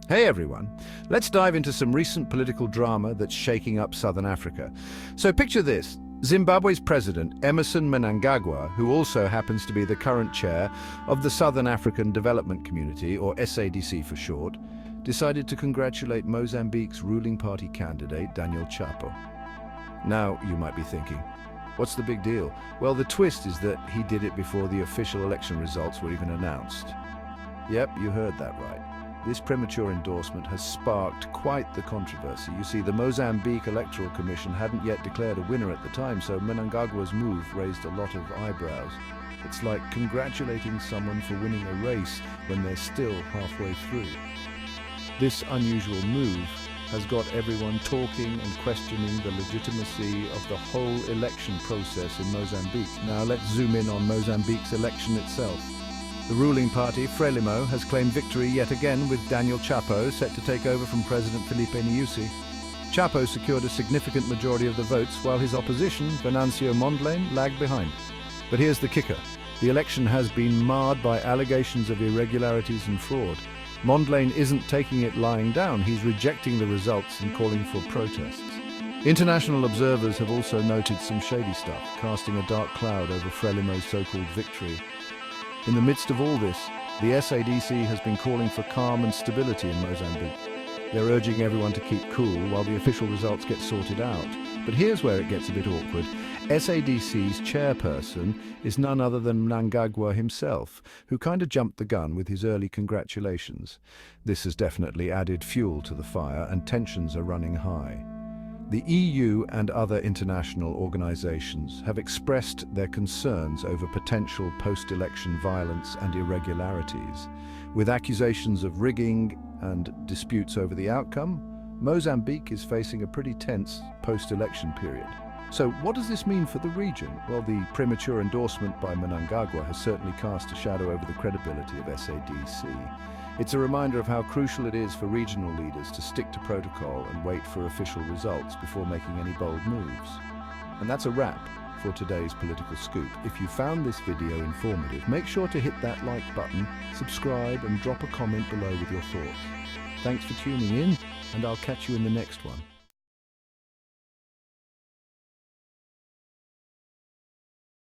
Hey everyone, let's dive into some recent political drama that's shaking up Southern Africa. So picture this, Zimbabwe's president, Emmerson Mnangagwa, who also happens to be the current chair of the Southern African Development Community, or SADC for short, decided to congratulate Mozambique's ruling party candidate, Daniel Chapo. Now, you might be thinking, what's the big deal? Well, the twist is that he did it before the official election results were even announced. Yep, you heard that right. This premature endorsement has sparked quite the controversy. You see, the Mozambique Electoral Commission hadn't yet declared a winner at the time, so Mnangagwa's move raised a lot of eyebrows. It's like congratulating someone for winning a race when they're still halfway through. This unusual move has got everyone talking and questioning the legitimacy of the whole election process in Mozambique. Now let's zoom in on Mozambique's election itself. The ruling party, Frelimo, has claimed victory yet again with Daniel Chapo set to take over from President Filipe Nyusi. Chapo secured a significant majority of the votes while his opposition, Venancio Mondlane, lagged behind. But here's the kicker. The election has been marred by allegations of irregularities and fraud. Mondlane isn't taking it lying down, he's rejecting the results and calling for protests. International observers have also noted some shady stuff, casting a dark cloud over Frelimo's so-called victory. In the midst of all this, the SADC has been calling for calm and stability in Mozambique. They're urging everyone to keep cool while the official results get sorted out. But here's where it gets a bit awkward. SADC's chairperson is none other than Mnangagwa himself, who kind of jumped the gun with his early congratulations. This has definitely added fuel to the fire, and tensions are running high. The EU and other international organizations have expressed their concerns over potential post-election violence and irregularities. With accusations of rigging and disputes over the outcome, Mozambique is facing a pretty tense post-election period. So what does this mean for the region? Well, the premature endorsement by Mnangagwa has certainly cast a shadow over the credibility of SADC. It's a reminder of how crucial it is for regional leaders to stick to protocol and wait for official results before making any bold moves. And that's a wrap for today's Political Scoop. If you found this video informative, make sure to hit that like button, subscribe, and drop a comment below with your thoughts. Thanks for tuning in, and I'll catch you in the next one.